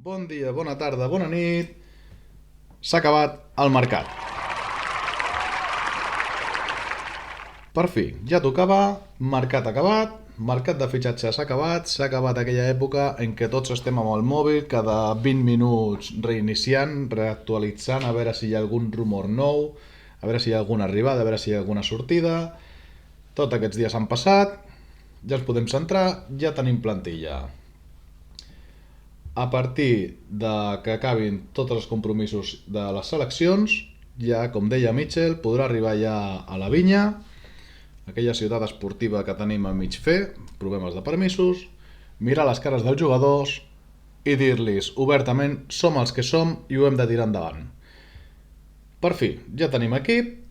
Bon dia, bona tarda, bona nit. S'ha acabat el mercat. Per fi, ja tocava, mercat acabat, mercat de fitxatges s'ha acabat aquella època en què tots estem amb el mòbil cada 20 minuts reiniciant, reactualitzant, a veure si hi ha algun rumor nou, a veure si hi ha alguna arribada, a veure si hi ha alguna sortida. Tots aquests dies han passat, ja ens podem centrar, ja tenim plantilla. A partir de que acabin tots els compromisos de les seleccions, ja, com deia Mitchell, podrà arribar ja a la Vinya, aquella ciutat esportiva que tenim a mig fer, problemes de permisos, mirar les cares dels jugadors i dir-los obertament som els que som i ho hem de tirar endavant. Per fi, ja tenim equip,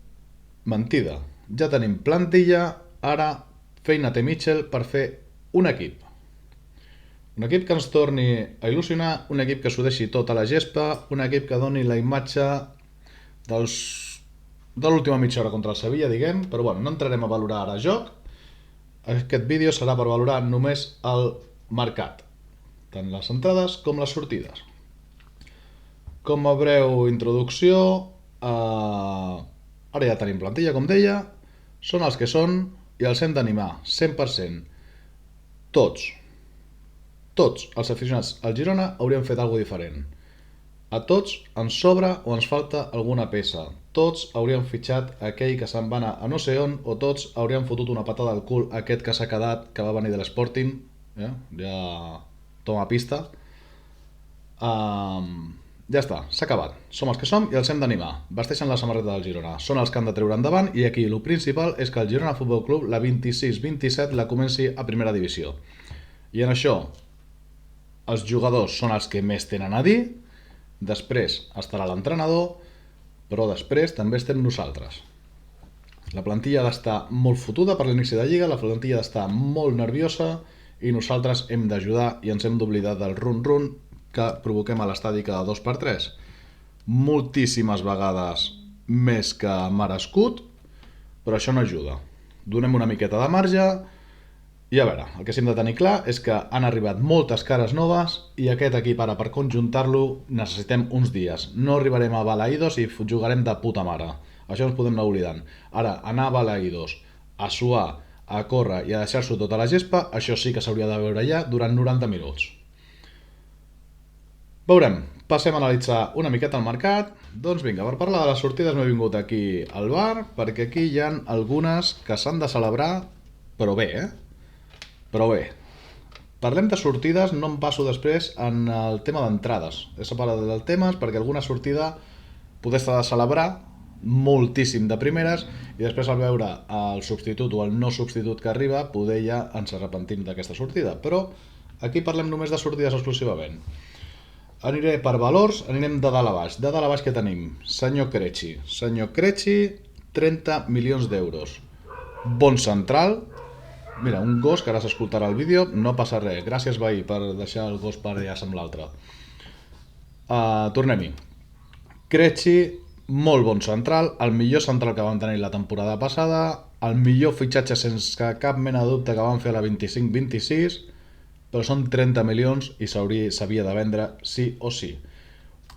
mentida, ja tenim plantilla, ara feina té Mitchell per fer un equip. Un equip que ens torni a il·lusionar, un equip que s'ho deixi tot a la gespa, un equip que doni la imatge de l'última mitja hora contra el Sevilla, diguem, però bueno, no entrarem a valorar ara joc. Aquest vídeo serà per valorar només el mercat, tant les entrades com les sortides. Com a breu introducció, ara ja tenim plantilla, com deia, són els que són i els hem d'animar, 100%. Tots els aficionats al Girona haurien fet alguna diferent. A tots ens sobra o ens falta alguna peça. Tots haurien fitxat aquell que se'n va anar a no sé on, o tots haurien fotut una patada al cul a aquest que s'ha quedat, que va venir de l'Sporting, ja toma pista. Ja està, s'ha acabat. Som els que som i els hem d'animar. Vesteixen la samarreta del Girona. Són els que han de treure endavant i aquí el principal és que el Girona Futbol Club la 26-27 la comenci a primera divisió. I en això els jugadors són els que més tenen a dir, després estarà l'entrenador, però després també estem nosaltres. La plantilla ha d'estar molt fotuda per l'inici de Lliga, la plantilla ha d'estar molt nerviosa i nosaltres hem d'ajudar i ens hem d'oblidar del run-run que provoquem a l'estadi cada 2x3. Moltíssimes vegades més que merescut, però això no ajuda. Donem una miqueta de marge. I a veure, el que sí hem de tenir clar és que han arribat moltes cares noves i aquest equip ara per conjuntar-lo necessitem uns dies. No arribarem a Balaïdos i jugarem de puta mare. Això ens podem anar oblidant. Ara, anar a Balaïdos, a suar, a córrer i a deixar-s'ho tot a la gespa, això sí que s'hauria de veure ja durant 90 minuts. Veurem, passem a analitzar una miqueta el mercat. Doncs vinga, per parlar de les sortides m'he vingut aquí al bar, perquè aquí hi ha algunes que s'han de celebrar, però bé, Però bé, parlem de sortides, no em passo després en el tema d'entrades. He separat del temes perquè alguna sortida poder estar de celebrar moltíssim de primeres i després al veure el substitut o el no substitut que arriba, poder ja ens arrepentim d'aquesta sortida. Però aquí parlem només de sortides exclusivament. Aniré per valors, anirem de dalt a baix. De dalt a baix què tenim? Senyor Crechi. Senyor Crechi, 30 milions d'euros. Bon central. Mira, un gos que ara s'escoltarà el vídeo, no passa res. Gràcies, veí, per deixar el gos per allà amb l'altre. Tornem-hi. Crechi, molt bon central, el millor central que vam tenir la temporada passada, el millor fitxatge sense cap mena de dubte que vam fer a la 25-26, però són 30 milions i s'havia de vendre sí o sí.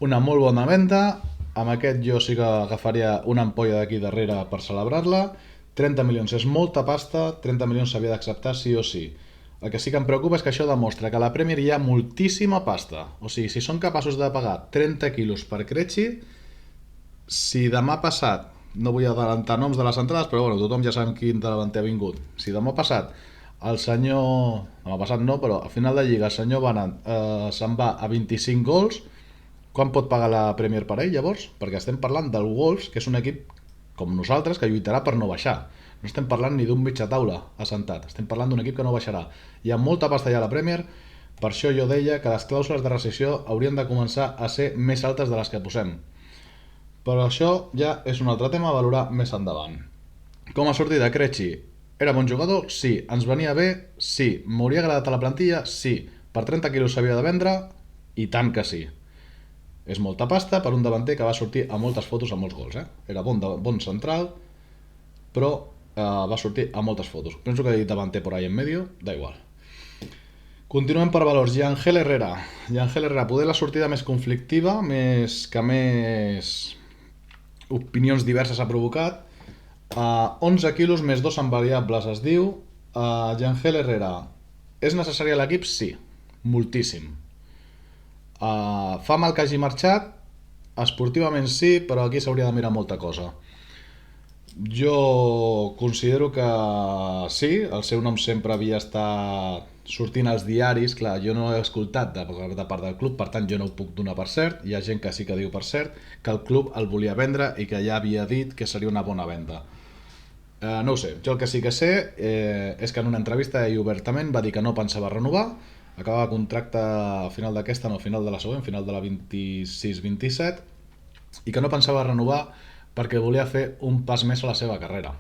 Una molt bona venda, amb aquest jo sí que agafaria una ampolla d'aquí darrere per celebrar-la. 30 milions és molta pasta, 30 milions s'havia d'acceptar sí o sí. El que sí que em preocupa és que això demostra que a la Premier hi ha moltíssima pasta. O sigui, si són capaços de pagar 30 quilos per Crechi, si demà passat, no vull adelantar noms de les entrades, però bueno, tothom ja sap quin davanter ha vingut. Si demà passat el senyor... Demà passat no, però al final de Lliga el senyor Banat se'n va a 25 gols, quan pot pagar la Premier per ell, llavors? Perquè estem parlant del Wolves, que és un equip com nosaltres, que lluitarà per no baixar. No estem parlant ni d'un mitja taula assentat, estem parlant d'un equip que no baixarà. Hi ha molta pasta ja a la Premier, per això jo deia que les clàusules de rescissió haurien de començar a ser més altes de les que posem. Però això ja és un altre tema a valorar més endavant. Com a sortida, Crechi, era bon jugador? Sí. Ens venia bé? Sí. M'hauria agradat a la plantilla? Sí. Per 30 quilos s'havia de vendre? I tant que sí. És molta pasta per un davanter que va sortir a moltes fotos a molts gols. Era bon central, però va sortir a moltes fotos. Penso que he dit davanter por ahí en medio, da igual. Continuem per valors. Yangel Herrera. Yangel Herrera, poder la sortida més conflictiva, més opinions diverses ha provocat. 11 quilos més 2 en variables es diu. Yangel Herrera, és necessari a l'equip? Sí, moltíssim. Fa mal que hagi marxat? Esportivament sí, però aquí s'hauria de mirar molta cosa. Jo considero que sí, el seu nom sempre havia estat sortint als diaris, clar, jo no he escoltat de part del club, per tant jo no ho puc donar per cert, hi ha gent que sí que diu per cert que el club el volia vendre i que ja havia dit que seria una bona venda. No ho sé, jo el que sí que sé és que en una entrevista ell obertament va dir que no pensava renovar, acabava contracte a final d'aquesta, no, a final de la següent, final de la 26-27, i que no pensava renovar perquè volia fer un pas més a la seva carrera.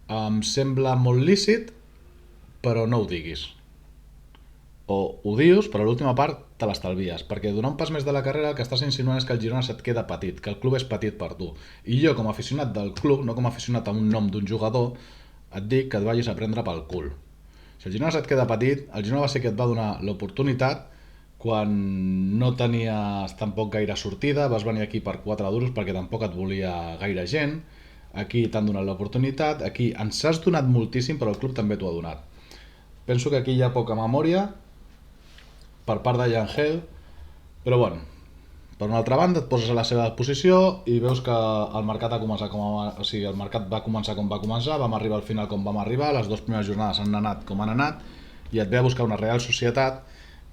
Em sembla molt lícit, però no ho diguis. O ho dius, però l'última part te l'estalvies, perquè donar un pas més de la carrera el que estàs insinuant és que el Girona se't queda petit, que el club és petit per tu. I jo, com a aficionat del club, no com a aficionat a un nom d'un jugador, et dic que et vagis a prendre pel cul. Si el Girona se't queda petit, el Girona va ser que et va donar l'oportunitat quan no tenies tampoc gaire sortida, vas venir aquí per 4 duros perquè tampoc et volia gaire gent, aquí t'han donat l'oportunitat, aquí ens has donat moltíssim però el club també t'ho ha donat. Penso que aquí hi ha poca memòria per part de Yangel, però bueno, per una altra banda et poses a la seva posició i veus que el mercat ha començat el mercat va començar com va començar, vam arribar al final com vam arribar, les dues primeres jornades han anat com han anat i et ve a buscar una Real Societat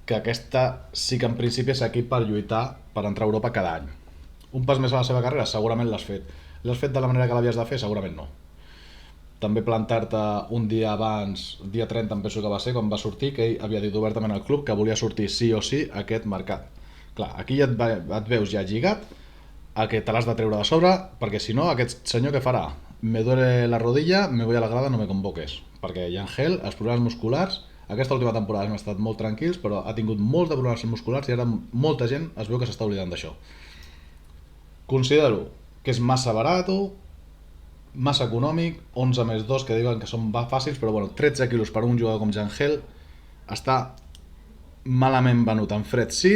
que aquesta sí que en principi és equip per lluitar per entrar a Europa cada any. Un pas més a la seva carrera? Segurament l'has fet. L'has fet de la manera que l'havies de fer? Segurament no. També plantar-te un dia abans, dia 30 em penso que va ser, quan va sortir, que ell havia dit obertament al club que volia sortir sí o sí a aquest mercat. Clar, aquí ja et veus ja lligat a que te l'has de treure de sobre, perquè si no, aquest senyor què farà? Me duele la rodilla, me voy a la grada, no me convoques. Perquè Yangel, els problemes musculars, aquesta última temporada hem estat molt tranquils, però ha tingut molts de problemes musculars i ara molta gent es veu que s'està oblidant d'això. Considero que és massa barat, massa econòmic, 11 més 2 que diuen que són fàcils, però bueno, 13 quilos per un jugador com Yangel està malament venut. En fred sí,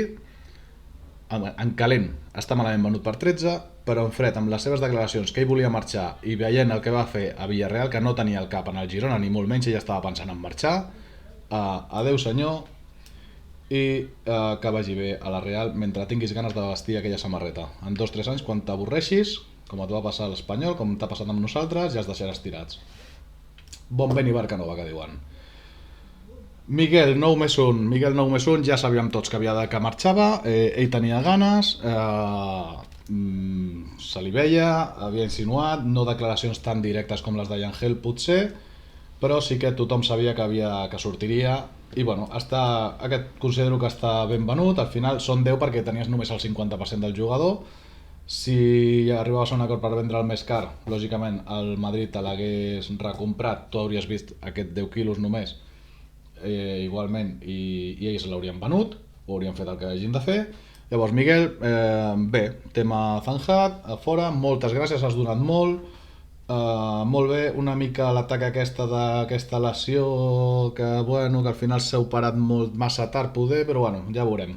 en calent està malament venut per 13, però en fred, amb les seves declaracions que ell volia marxar i veient el que va fer a Villarreal, que no tenia el cap en el Girona, ni molt menys, ell estava pensant en marxar, adeu senyor, i que vagi bé a la Real mentre tinguis ganes de vestir aquella samarreta. En 2-3 anys, quan t'avorreixis, com et va passar a l'Espanyol, com t'ha passat amb nosaltres, ja els deixaràs tirats. Bon vent i barca nova, que diuen. Miguel 9+1 ja sabíem tots que marxava, ell tenia ganes, se li veia, havia insinuat, no declaracions tan directes com les de Yangel potser, però sí que tothom sabia que sortiria i bueno, aquest considero que està ben venut. Al final són 10 perquè tenies només el 50% del jugador. Si arribaves a un acord per vendre el més car, lògicament el Madrid te l'hagués recomprat, tu hauries vist aquest 10 quilos només igualment i ells l'haurien venut o haurien fet el que hagin de fer. Llavors Miguel, bé, tema zanjat, a fora, moltes gràcies, has donat molt. Molt bé, una mica l'atac d'aquesta lesió que bueno, que al final s'ha operat massa tard poder, però bueno, ja veurem,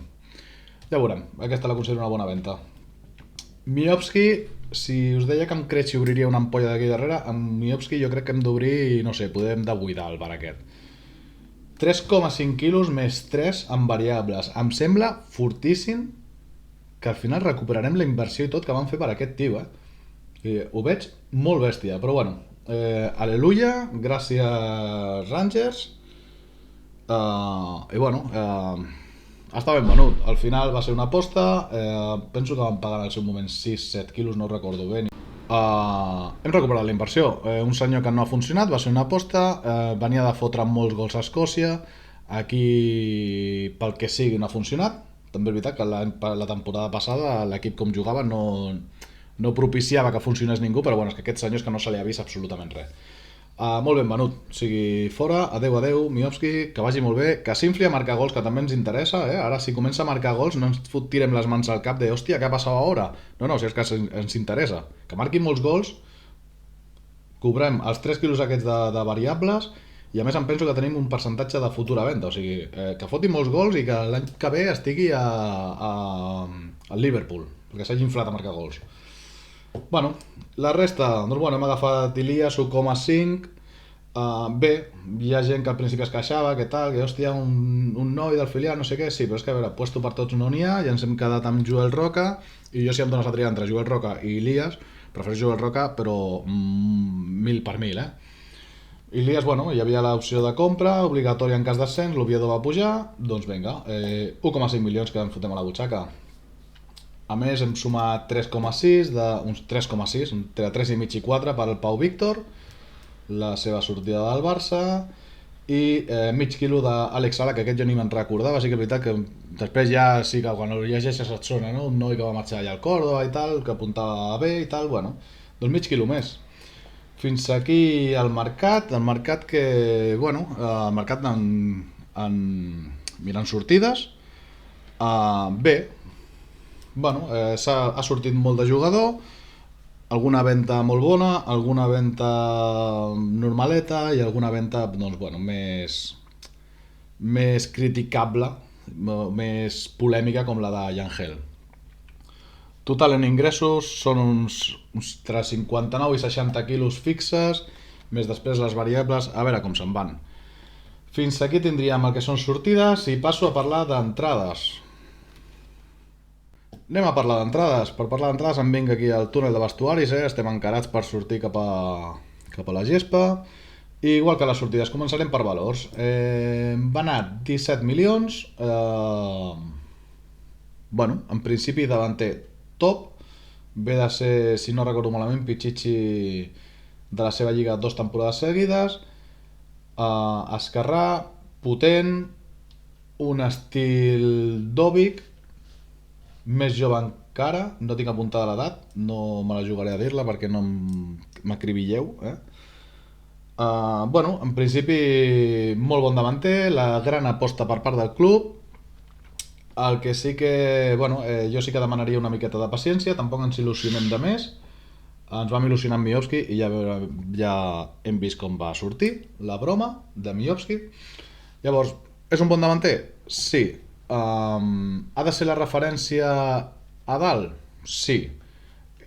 aquesta la considero una bona venda. Miovski, si us deia que amb Krejci obriria una ampolla d'aquí darrere, amb Miovski jo crec que hem d'obrir, no sé, podem de buidar el bar aquest. 3,5 quilos més 3 en variables, em sembla fortíssim que al final recuperarem la inversió i tot que vam fer per aquest tio, ho veig molt bèstia, però bueno, aleluia, gràcies Rangers, i bueno, està ben venut. Al final va ser una aposta, penso que van pagar en el seu moment 6-7 quilos, no ho recordo bé. Hem recuperat la inversió, un senyor que no ha funcionat, va ser una aposta, venia de fotre molts gols a Escòcia, aquí pel que sigui no ha funcionat. També és veritat que la temporada passada l'equip com jugava no propiciava que funcionés ningú, però bueno, és que aquest senyor és que no se li ha vist absolutament res. Molt ben venut, o sigui, fora, adeu, Miovski, que vagi molt bé, que s'infli a marcar gols, que també ens interessa, ara si comença a marcar gols no ens tirem les mans al cap de hòstia, què ha passat ara? No, si és que ens interessa, que marqui molts gols, cobrem els 3 quilos aquests de variables i a més em penso que tenim un percentatge de futura venda, o sigui, que foti molts gols i que l'any que ve estigui al Liverpool, perquè s'hagi inflat a marcar gols. Bueno, la resta, doncs bueno, hem agafat Ilias 1,5. Bé, hi ha gent que al principi es queixava, que tal, que hòstia, un noi del filial, no sé què, sí, però és que a veure, puesto per tots no n'hi ha, ja ens hem quedat amb Joel Roca, i jo si em dones a triar entre Joel Roca i Ilias, prefereixo Joel Roca, però 1000 per 1000, Ilias, bueno, hi havia l'opció de compra, obligatòria en cas d'ascens, l'Oviedo va pujar, doncs vinga, 1,5 milions que ens fotem a la butxaca. A més, hem sumat 3,6, uns 3,6, entre 3,5 i 4 per al Pau Víctor, la seva sortida del Barça, i mig quilo d'Àlex Sala, que aquest jo ni me'n recordava, sí que és veritat que després ja sí que quan ho llegeixes et sona, no? Un noi que va marxar allà al Córdoba i tal, que apuntava bé i tal, bueno, doncs mig quilo més. Fins aquí el mercat que, bueno, el mercat mirant sortides, bé, bueno, ha sortit molt de jugador, alguna venda molt bona, alguna venda normaleta i alguna venda, doncs, bueno, més criticable, més polèmica com la de Yangel. Total en ingressos són uns entre 59 i 60 quilos fixes, més després les variables, a veure com se'n van. Fins aquí tindríem el que són sortides i passo a parlar d'entrades. Anem a parlar d'entrades. Per parlar d'entrades em vinc aquí al túnel de vestuaris, estem encarats per sortir cap a la gespa. I igual que les sortides, començarem per valors. Va anar 17 milions. Bueno, en principi davanter top. Ve de ser, si no recordo malament, Pichichi de la seva lliga 2 temporades seguides. Esquerrà, potent, un estil Dobic, més jove encara, no tinc apuntada l'edat, no me la jugaré a dir-la perquè no m'acribilleu, bueno, en principi molt bon davanter, la gran aposta per part del club. El que sí que, bueno, jo sí que demanaria una miqueta de paciència, tampoc ens il·lusionem de més. Ens vam il·lusionar amb Miovski i ja hem vist com va sortir la broma de Miovski. Llavors, és un bon davanter? Sí. Ha de ser la referència a dalt? Sí.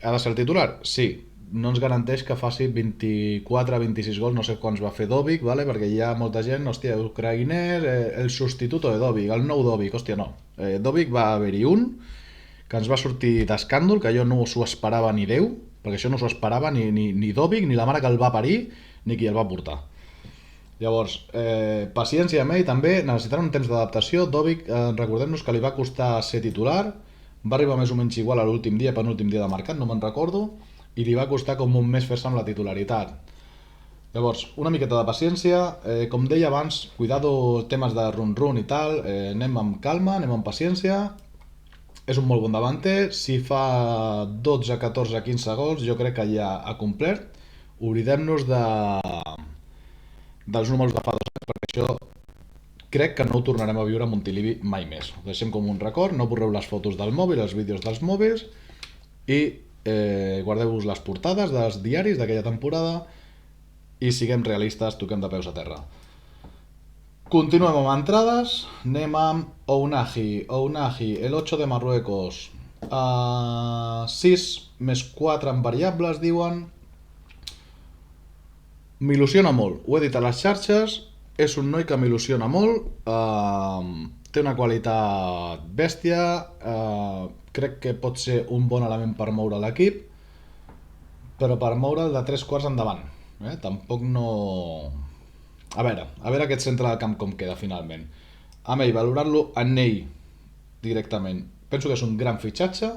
Ha de ser el titular? Sí. No ens garanteix que faci 24-26 gols, no sé quants va fer Dobic, vale? Perquè hi ha molta gent, hòstia, ucraïnès, el substituto de Dobic, el nou Dobic, hòstia, no. Dobic va haver-hi un que ens va sortir d'escàndol, que jo no s'ho esperava ni Déu, perquè això no s'ho esperava ni Dobic, ni la mare que el va parir, ni qui el va portar. Llavors, paciència amb ell també, necessitarà un temps d'adaptació. Dobic, recordem-nos que li va costar ser titular, va arribar més o menys igual a l'últim dia, penúltim dia de mercat, no me'n recordo, i li va costar com un mes fer-se amb la titularitat. Llavors, una miqueta de paciència, com deia abans, cuidado temes de run-run i tal, anem amb calma, anem amb paciència. És un molt bon davanter, si fa 12, 14, 15 gols, jo crec que ja ha complert. Oblidem-nos dels números de fa 2 anys, perquè això crec que no ho tornarem a viure a Montilivi mai més. Ho deixem com un record, no borreu les fotos del mòbil, els vídeos dels mòbils i guardeu-vos les portades dels diaris d'aquella temporada i siguem realistes, toquem de peus a terra. Continuem amb entrades, anem amb Ounahi, el 8 de Marruecos, 6 més 4 en variables, diuen. M'il·lusiona molt, ho he dit a les xarxes, és un noi que m'il·lusiona molt, té una qualitat bèstia, crec que pot ser un bon element per moure l'equip, però per moure'l de 3/4 endavant, tampoc no... A veure aquest centre del camp com queda finalment. Amb ell, valorar-lo en ell directament. Penso que és un gran fitxatge,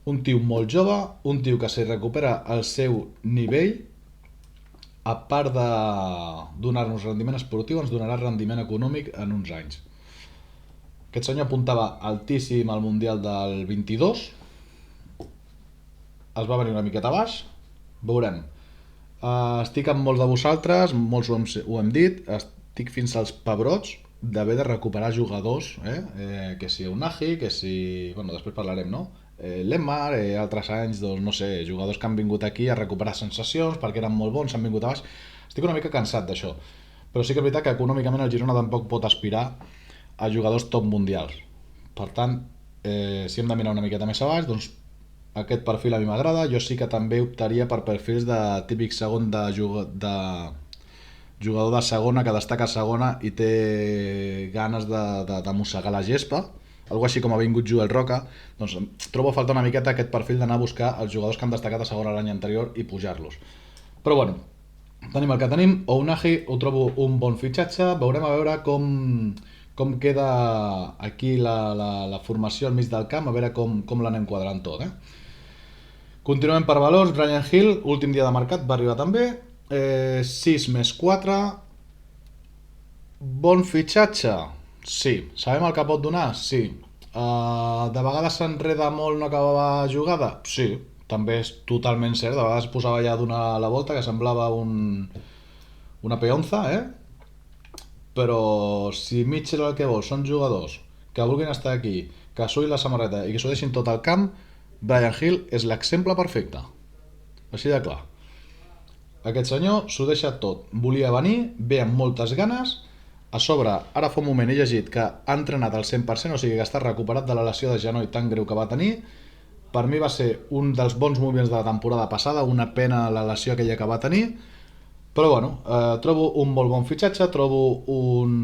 un tio molt jove, un tio que si recupera el seu nivell, a part de donar-nos rendiment esportiu, ens donarà rendiment econòmic en uns anys. Aquest senyor apuntava altíssim al Mundial del 22, es va venir una miqueta baix, veurem. Estic amb molts de vosaltres, molts ho hem dit, estic fins als pebrots d'haver de recuperar jugadors, que si Ounahi, que si... Bueno, després parlarem, no? Lemar, altres anys, doncs, no sé, jugadors que han vingut aquí a recuperar sensacions perquè eren molt bons, s'han vingut a baix. Estic una mica cansat d'això. però sí que és veritat que econòmicament el Girona tampoc pot aspirar a jugadors top mundials. Per tant, si hem de mirar una miqueta més a baix, doncs aquest perfil a mi m'agrada. Jo sí que també optaria per perfils de típic segon de jugador de segona que destaca a segona i té ganes de mossegar la gespa, algo així com ha vingut Joel Roca. Doncs trobo a faltar una miqueta aquest perfil d'anar a buscar els jugadors que han destacat a segona l'any anterior i pujar-los. Però bueno, tenim el que tenim. Ounahi ho trobo un bon fitxatge. Veurem a veure com queda aquí la formació al mig del camp, a veure com l'anem quadrant tot. Continuem per valors. Brian Hill, últim dia de mercat, va arribar també. 6 més 4. Bon fitxatge? Sí. Sabem el que pot donar? Sí. De vegades s'enreda molt, no acabava jugada? Sí, també és totalment cert. De vegades posava ja a donar la volta que semblava una peonza, però si Mitchell el que vol són jugadors que vulguin estar aquí, que suïn la samarreta i que s'ho deixin tot al camp, Brian Hill és l'exemple perfecte. Així de clar. Aquest senyor s'ho deixa tot. Volia venir, ve amb moltes ganes. A sobre, ara fa un moment he llegit que ha entrenat al 100%, o sigui que està recuperat de la lesió de genoll tan greu que va tenir. Per mi va ser un dels bons moviments de la temporada passada, una pena la lesió aquella que va tenir. Però bueno, trobo un molt bon fitxatge, trobo un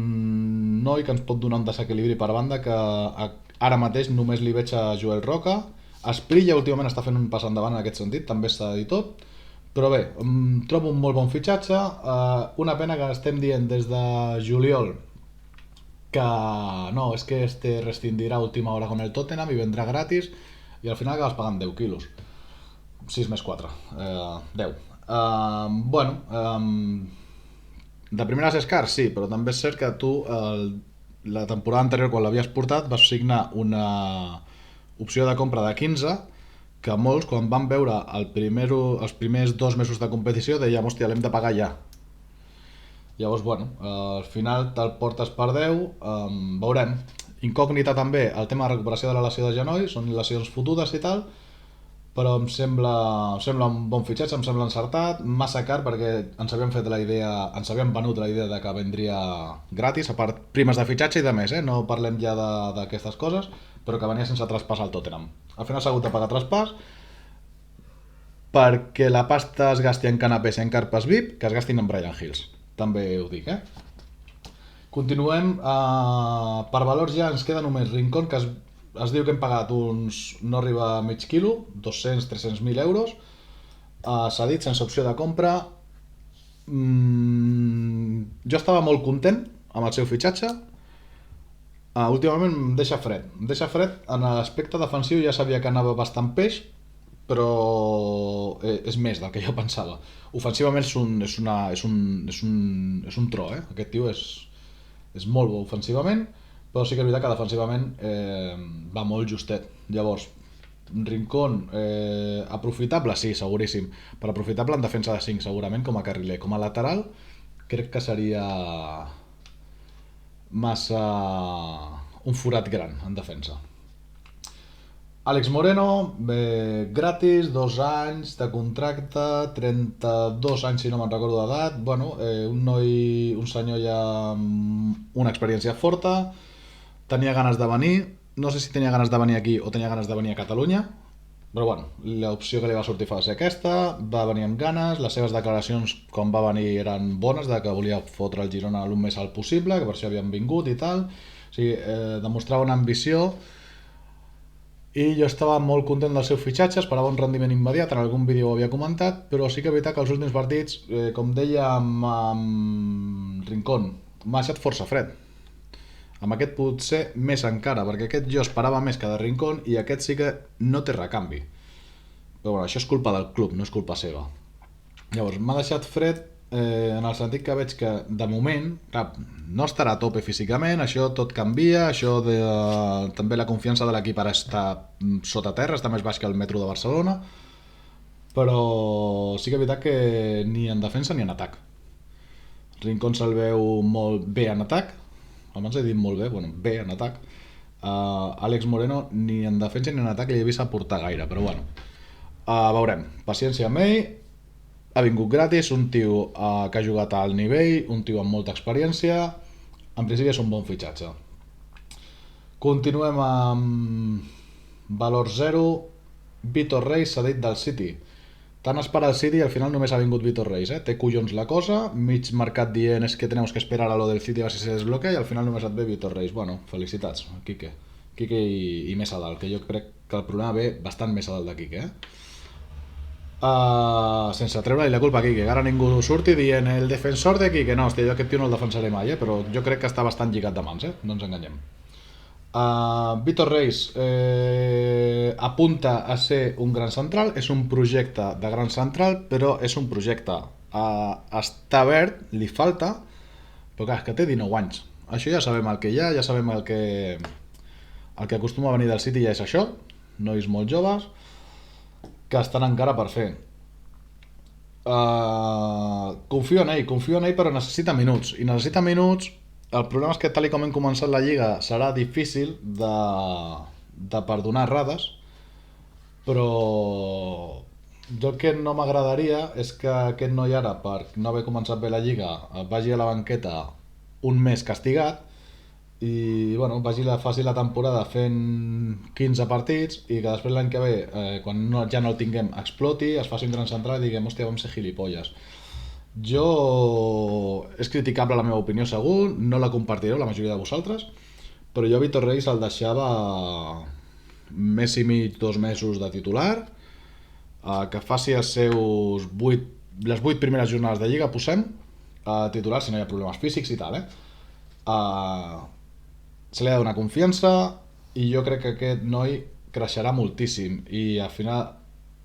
noi que ens pot donar un desequilibri per banda que ara mateix només li veig a Joel Roca. Esprilla últimament està fent un pas endavant en aquest sentit, també s'ha de dir tot. Però bé, trobo un molt bon fitxatge. Una pena que estem dient des de juliol que no, és que este rescindirà a última hora con el Tottenham i vendrà gratis i al final acabes pagant 10 quilos. 6 més 4, 10. Bueno, de primeres és car, sí, però també és cert que tu la temporada anterior, quan l'havies portat, vas signar una opció de compra de 15 que molts, quan van veure els primers 2 mesos de competició, dèiem, hòstia, l'hem de pagar ja. Llavors, bueno, al final te'l portes per 10, veurem. Incògnita també el tema de recuperació de la lesió de genoll, són lesions fotudes i tal, però em sembla un bon fitxatge, em sembla encertat, massa car perquè ens havíem fet la idea, ens havíem venut la idea de que vendria gratis, a part primes de fitxatge i de més, no parlem ja d'aquestes coses, però que venia sense traspàs al Tottenham. Al final s'ha hagut de pagar traspàs perquè la pasta es gasti en canapés i en carpes VIP, que es gastin en Brian Hills. També ho dic, Continuem, per valors ja ens queda només Rincón, que es diu que hem pagat no arriba a mig quilo, 200-300.000 euros, cedit sense opció de compra. Jo estava molt content amb el seu fitxatge. Últimament em deixa fred en l'aspecte defensiu. Ja sabia que anava bastant peix, però és més del que jo pensava. Ofensivament és un tro, aquest tio és molt bo ofensivament, però sí que és veritat que defensivament va molt justet. Llavors, Rincón, aprofitable, sí, seguríssim, però aprofitable en defensa de 5, segurament, com a carriler. Com a lateral, crec que seria massa un forat gran en defensa. Àlex Moreno, gratis, 2 anys de contracte, 32 anys si no me'n recordo d'edat. Bueno, un senyor ja amb una experiència forta, tenia ganes de venir, no sé si tenia ganes de venir aquí o tenia ganes de venir a Catalunya, però bueno, l'opció que li va sortir va ser aquesta, va venir amb ganes, les seves declaracions quan va venir eren bones, de que volia fotre el Girona el més alt possible, que per això havien vingut i tal, o sigui, demostrava una ambició, i jo estava molt content del seu fitxatge, esperava un rendiment immediat, en algun vídeo ho havia comentat, però sí que és veritat que els últims partits, com deia amb Rincón, m'ha deixat força fred. Amb aquest potser més encara, perquè aquest jo esperava més que de Rincón i aquest sí que no té recanvi. Però bueno, això és culpa del club, no és culpa seva. Llavors, m'ha deixat fred en el sentit que veig que de moment, clar, no estarà a tope físicament, això tot canvia, també la confiança de l'equip ara està sota terra, està més baix que el metro de Barcelona, però sí que és veritat que ni en defensa ni en atac. Rincón se'l veu molt bé en atac, abans he dit molt bé, bueno, bé en atac. Àlex Moreno ni en defensa ni en atac li he vist aportar gaire, però bueno, veurem, paciència amb ell. ha vingut gratis, un tio que ha jugat a alt nivell, un tio amb molta experiència, en principi és un bon fitxatge. Continuem amb valor 0, Vitor Reis cedit del City. Tant espera el City i al final només ha vingut Vitor Reis, eh? Té collons la cosa, mig mercat dient és que tenemos que esperar a lo del City a ver si se desbloquea i al final només et ve Vitor Reis. Bueno, felicitats, Quique. Quique i més a dalt, que jo crec que el problema ve bastant més a dalt de Quique, sense treure-li la culpa a Quique, que ara ningú surti dient el defensor de Quique. No, hòstia, jo aquest tio no el defensaré mai, però jo crec que està bastant lligat de mans, no ens enganyem. Vitor Reis apunta a ser un gran central, és un projecte de gran central, però és un projecte. Està verd, li falta, però clar, és que té 19 anys. Això ja sabem el que hi ha, ja sabem el que acostuma a venir del City ja és això, nois molt joves, que estan encara per fer. Confio en ell, però necessita minuts. I necessita minuts. El problema és que tal com hem començat la Lliga serà difícil de perdonar errades, però jo el que no m'agradaria és que aquest noi ara, per no haver començat bé la Lliga, vagi a la banqueta un mes castigat i bueno, faci la temporada fent 15 partits i que després l'any que ve, quan ja no el tinguem, exploti, es faci un gran central i diguem, hòstia, vam ser gilipolles. És criticable la meva opinió segur, no la compartireu la majoria de vosaltres, però jo a Vitor Reis el deixava mes i mig, 2 mesos de titular, que faci les 8 primeres jornades de Lliga, posem titular si no hi ha problemes físics i tal, se li ha de donar confiança i jo crec que aquest noi creixerà moltíssim i al final,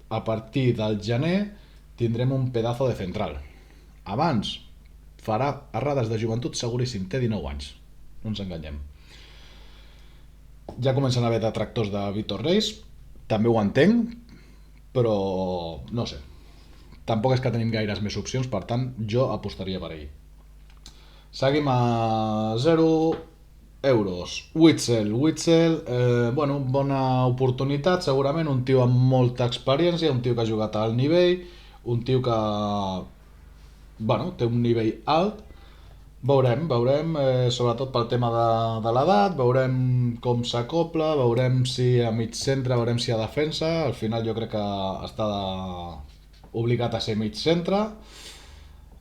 a partir del gener, tindrem un pedazo de central. Abans farà errades de joventut seguríssim, té 19 anys, no ens enganyem. Ja comencen a haver detractors de Vitor Reis, també ho entenc, però no sé, tampoc és que tenim gaires més opcions, per tant jo apostaria per ell. Seguim a 0 euros. Witsel, bueno, bona oportunitat segurament, un tio amb molta experiència, un tio que ha jugat a alt nivell, un tio que bueno, té un nivell alt. Veurem, sobretot pel tema de l'edat, veurem com s'acopla, veurem si a mig centre, veurem si a defensa. Al final jo crec que està obligat a ser mig centre.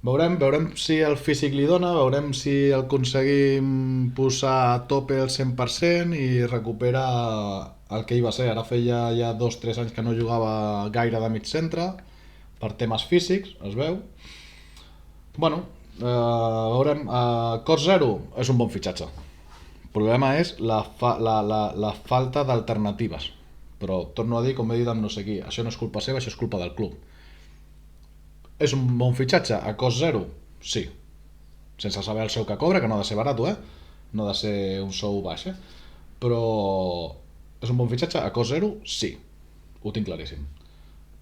Veurem si el físic li dona, veurem si el aconseguim posar a tope el 100% i recupera el que hi va ser. Ara feia ja 2-3 anys que no jugava gaire de mig centre, per temes físics, es veu. Bueno, veurem. Cost 0 és un bon fitxatge. El problema és la falta d'alternatives. Però torno a dir, com he dit amb no sé qui, això no és culpa seva, això és culpa del club. És un bon fitxatge a cost 0? Sí. Sense saber el sou que cobra, que no ha de ser barat, no ha de ser un sou baix, però és un bon fitxatge a cost 0? Sí. Ho tinc claríssim.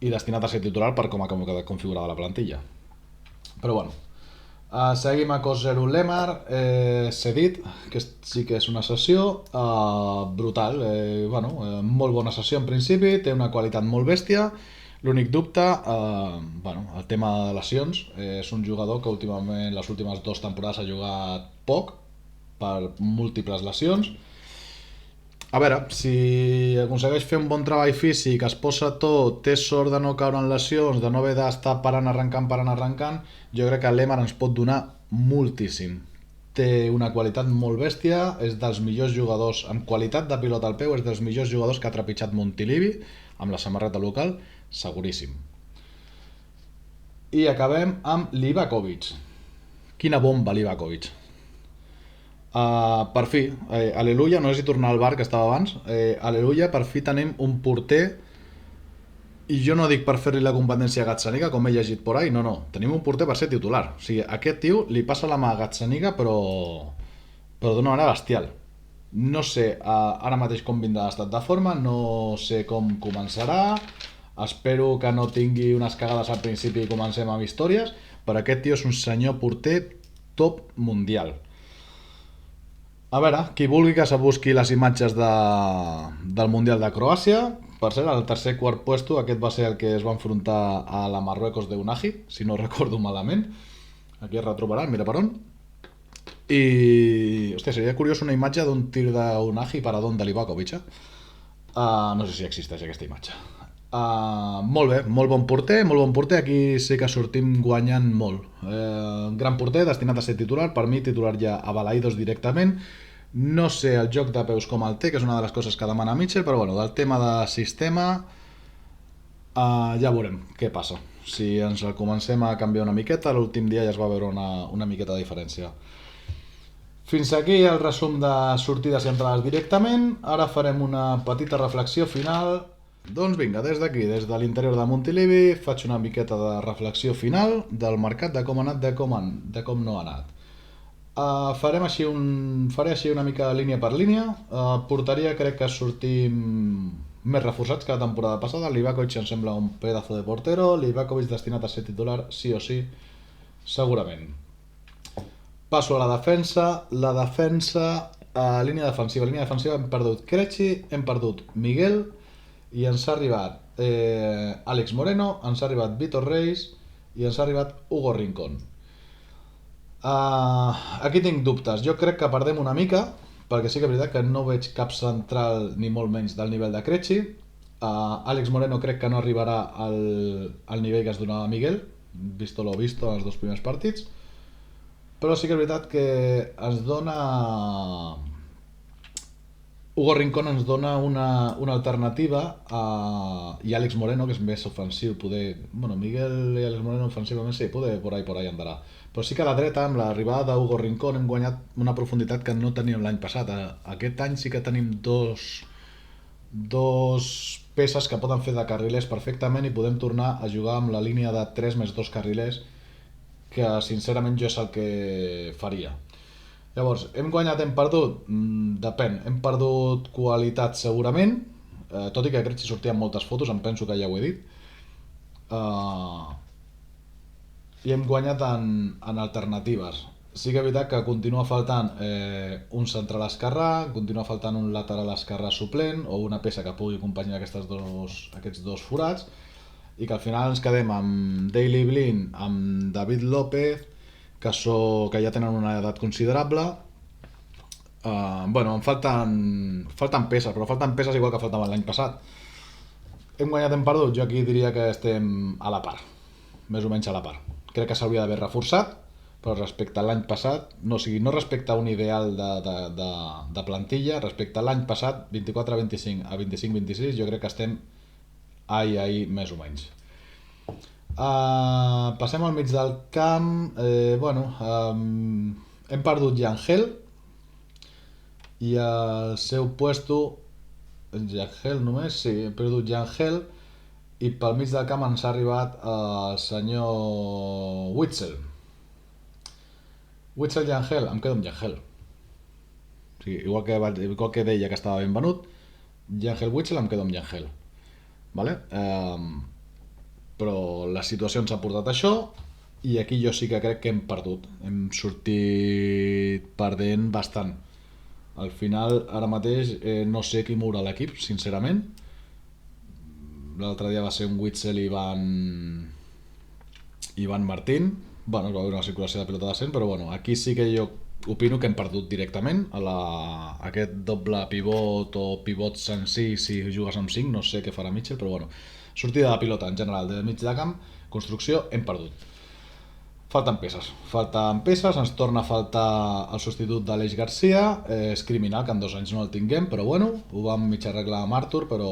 I destinat a ser titular per com ha quedat configurada la plantilla. Però bueno, seguim a cost 0 Lemar, cedit, que sí que és una sessió brutal, molt bona sessió en principi, té una qualitat molt bèstia. L'únic dubte, el tema de lesions, és un jugador que últimament, les últimes 2 temporades ha jugat poc per múltiples lesions. A veure, si aconsegueix fer un bon treball físic, es posa tot, té sort de no caure en lesions, de no haver d'estar parant, arrencant, jo crec que Lemar ens pot donar moltíssim. Té una qualitat molt bèstia, és dels millors jugadors, amb qualitat de pilota al peu, és dels millors jugadors que ha trepitjat Montilivi, amb la samarreta local, seguríssim. I acabem amb Livakovic. Quina bomba, Livakovic. Per fi, aleluia, no sé si tornar al bar que estava abans, aleluia, per fi tenim un porter, i jo no dic per fer-li la competència a Gazzaniga, com he llegit por ahí, no, tenim un porter per ser titular. O sigui, aquest tio li passa la mà a Gazzaniga, però d'una manera bestial. No sé ara mateix com vindrà l'estat de forma, no sé com començarà, espero que no tingui unes cagades al principi i comencem amb històries, però aquest tio és un senyor porter top mundial. A veure, qui vulgui que se busqui les imatges del Mundial de Croàcia, Per cert, al tercer quart puesto, aquest va ser el que es va enfrontar a la Marruecos de Unagi, si no recordo malament. Aquí es retrobaran, mira per on. I, hòstia, seria curiós una imatge d'un tir d'Unagi paradón de Livakovic, eh? No sé si existeix aquesta imatge. Molt bé, molt bon porter, molt bon porter. Aquí sí que sortim guanyant molt. Gran porter, destinat a ser titular. Per mi, titular ja a Balaidos directament. No sé el joc de peus com el té, que és una de les coses que demana Mitchell, però bueno, del tema de sistema ja veurem què passa. Si ens el comencem a canviar una miqueta, l'últim dia ja es va veure una miqueta de diferència. Fins aquí el resum de sortides i entrades directament. Ara farem una petita reflexió final. Doncs vinga, des d'aquí, des de l'interior de Montilivi, faig una miqueta de reflexió final del mercat, de com ha anat, de com no ha anat. Faré així una mica línia per línia. Portaria crec que sortim més reforçats que la temporada passada. Livakovic em sembla un pedazo de portero. Livakovic destinat a ser titular sí o sí, segurament. Passo a la defensa. La defensa, línia defensiva. Línia defensiva hem perdut Krejci, hem perdut Miguel i ens ha arribat Àlex Moreno, ens ha arribat Vitor Reis i ens ha arribat Hugo Rincón. Aquí tinc dubtes. Jo crec que perdem una mica, perquè sí que és veritat que no veig cap central ni molt menys del nivell de Krejci. Àlex Moreno crec que no arribarà al nivell que es donava a Miguel, visto lo visto en els dos primers partits, però sí que és veritat que ens dona... Hugo Rincón ens dona una alternativa i Àlex Moreno, que és més ofensiu, poder... Bueno, Miguel i Àlex Moreno ofensivament sí, poder por ahí andarà. Però sí que a la dreta, amb l'arribada d'Hugo Rincón, hem guanyat una profunditat que no teníem l'any passat. Aquest any sí que tenim dos peces que poden fer de carrilers perfectament i podem tornar a jugar amb la línia de 3 més 2 carrilers, que sincerament jo és el que faria. Llavors, hem guanyat, hem perdut? Depèn. Hem perdut qualitat segurament, tot i que crec que sortien moltes fotos, em penso que ja ho he dit. I hem guanyat en alternatives. Sí que és veritat que continua faltant un central esquerrà, continua faltant un lateral esquerrà suplent o una peça que pugui acompanyar aquests dos forats, i que al final ens quedem amb Daley Blind, amb David López, que ja tenen una edat considerable. Bueno, em falten peces, però falten peces igual que faltaven l'any passat. Hem guanyat, hem perdut? Jo aquí diria que estem a la part, més o menys a la part. Crec que s'hauria d'haver reforçat, però respecte a l'any passat, no respecte a un ideal de plantilla, respecte a l'any passat, 24-25 a 25-26, jo crec que estem ahí més o menys. Passem al mig del camp. Hem perdut Yangel i al seu puesto Yangel només, sí, hem perdut Yangel, i pel mig del camp ens ha arribat el senyor Witsel. Witsel Yangel, em quedo amb Yangel. O sigui, igual que deia que estava ben venut, Yangel Witsel, em quedo amb Yangel. Vale? Però la situació ens ha portat això i aquí jo sí que crec que hem perdut. Hem sortit perdent bastant. Al final, ara mateix, no sé qui mourà l'equip, sincerament. L'altre dia va ser un Witsel i Ivan Martín. Bueno, es va haver una circulació de pilota decent, però bueno, aquí sí que jo opino que hem perdut directament aquest doble pivot o pivots en si jugues amb 5, no sé què farà Mitchell, però bueno, sortida de pilota en general de mig de camp, construcció, hem perdut. Falten peces, ens torna a faltar el substitut d'Aleix Garcia, és criminal que en 2 anys no el tinguem, però bueno, ho vam mig arreglar amb Artur, però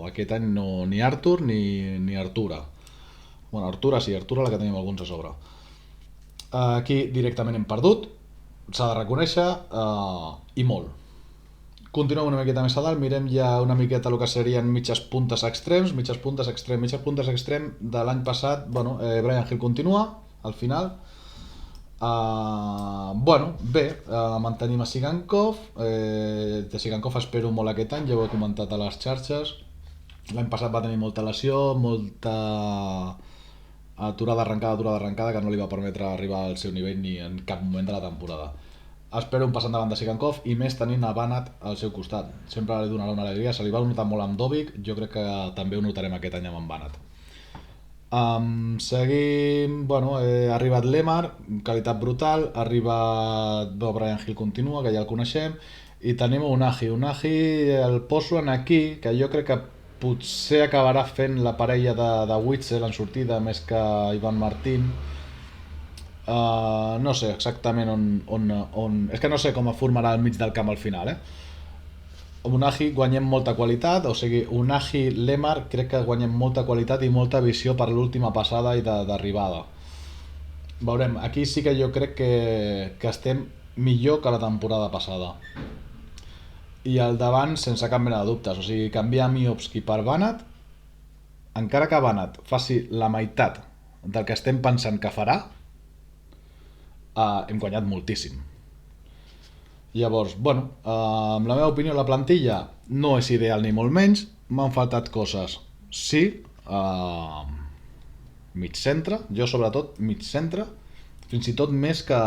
aquest any no, ni Artur ni Artura. Bueno, Artura sí, Artura la que tenim alguns a sobre. Aquí directament hem perdut, s'ha de reconèixer, i molt. Continuem una miqueta més a dalt, mirem ja una miqueta el que serien mitges puntes extrems de l'any passat. Bueno, Brian Hill continua al final. Bé, mantenim a Sigankov. De Sigankov espero molt aquest any, ja ho he comentat a les xarxes. L'any passat va tenir molta lesió, molta aturada arrencada que no li va permetre arribar al seu nivell ni en cap moment de la temporada. espero un pas endavant de Sikankov i més tenint a Banat al seu costat. Sempre li donarà una alegria, se li va notar molt amb Dovic, jo crec que també ho notarem aquest any amb en Banat. Seguim, bueno, ha arribat Lemar, qualitat brutal, ha arribat Brian Hill continua, que ja el coneixem, i tenim Unagi, el poso en aquí, que jo crec que potser acabarà fent la parella de Witzel en sortida més que Ivan Martín. No sé exactament on... És que no sé com es formarà el mig del camp al final, Unagi guanyem molta qualitat, o sigui, Unagi, Lemar, crec que guanyem molta qualitat i molta visió per l'última passada i d'arribada. Veurem, aquí sí que jo crec que estem millor que la temporada passada. I al davant, sense cap mena de dubtes, o sigui, canviar Miovski per Banat, encara que Banat faci la meitat del que estem pensant que farà, hem guanyat moltíssim. Llavors, bueno, en la meva opinió la plantilla no és ideal ni molt menys, m'han faltat coses. Sí, mig centre, jo sobretot mig centre, fins i tot més que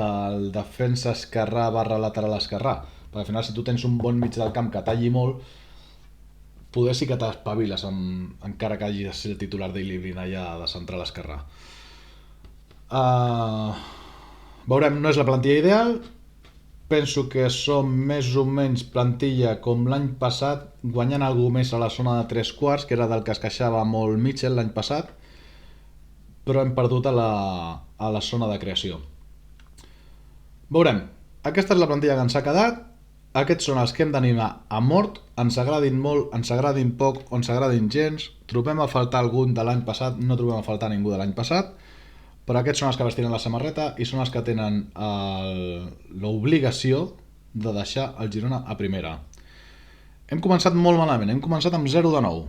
el defensa esquerrà barra lateral esquerrà, perquè al final si tu tens un bon mig del camp que talli molt, poder sí que t'espaviles encara que hagi de ser el titular d'Ilibrin allà de central esquerrà. Veurem, no és la plantilla ideal, penso que som més o menys plantilla com l'any passat, guanyant alguna més a la zona de 3/4, que era del que es queixava molt Mitchell l'any passat, però hem perdut a la zona de creació. Veurem, aquesta és la plantilla que ens ha quedat, aquests són els que hem d'animar a mort, ens agradin molt, ens agradin poc o ens agradin gens, trobem a faltar algun de l'any passat, no trobem a faltar ningú de l'any passat, però aquests són els que vestiren la samarreta i són els que tenen l'obligació de deixar el Girona a primera. Hem començat molt malament, hem començat amb 0 de 9.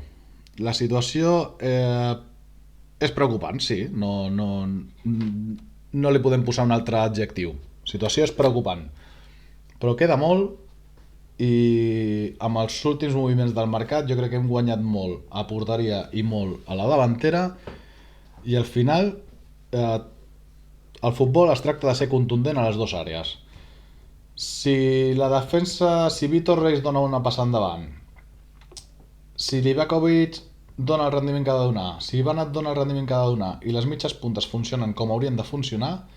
La situació és preocupant, sí, no li podem posar un altre adjectiu. La situació és preocupant, però queda molt i amb els últims moviments del mercat jo crec que hem guanyat molt a porteria i molt a la davantera i al final el futbol es tracta de ser contundent a les dues àrees. Si la defensa, si Vitor Reis dona una passa endavant, si Livakovic dona el rendiment que ha de donar, si Banat dona el rendiment que ha de donar i les mitges puntes funcionen com haurien de funcionar,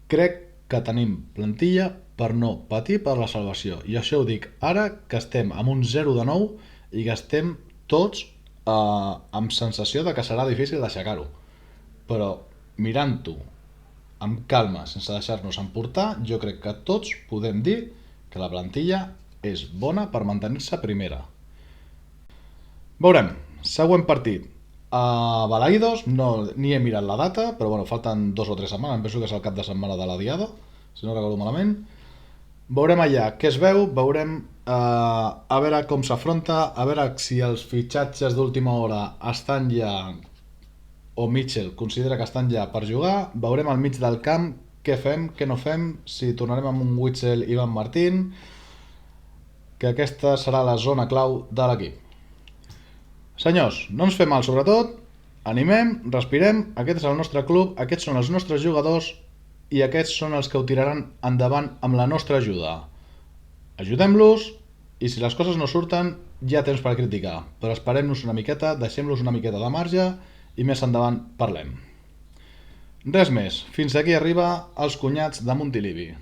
crec que tenim plantilla per no patir per la salvació. I això ho dic ara que estem amb un 0 de 9 i que estem tots amb sensació de que serà difícil d'aixecar-ho. Però mirant-ho amb calma, sense deixar-nos emportar, jo crec que tots podem dir que la plantilla és bona per mantenir-se primera. Veurem, següent partit. Balaidos, no, ni he mirat la data, però bueno, falten 2 o 3 setmanes, em penso que és el cap de setmana de la Diada, si no recordo malament. Veurem allà què es veu, veurem a veure com s'afronta, a veure si els fitxatges d'última hora estan ja o Mitchell considera que estan ja per jugar, veurem al mig del camp què fem, què no fem, si tornarem amb un Witzel i Ivan Martín, que aquesta serà la zona clau de l'equip. Senyors, no ens fem mal sobretot, animem, respirem, aquest és el nostre club, aquests són els nostres jugadors i aquests són els que ho tiraran endavant amb la nostra ajuda. Ajudem-los i si les coses no surten ja temps per criticar, però esperem-nos una miqueta, deixem-los una miqueta de marge i més endavant parlem. Res més, fins aquí arriba els cunyats de Montilivi.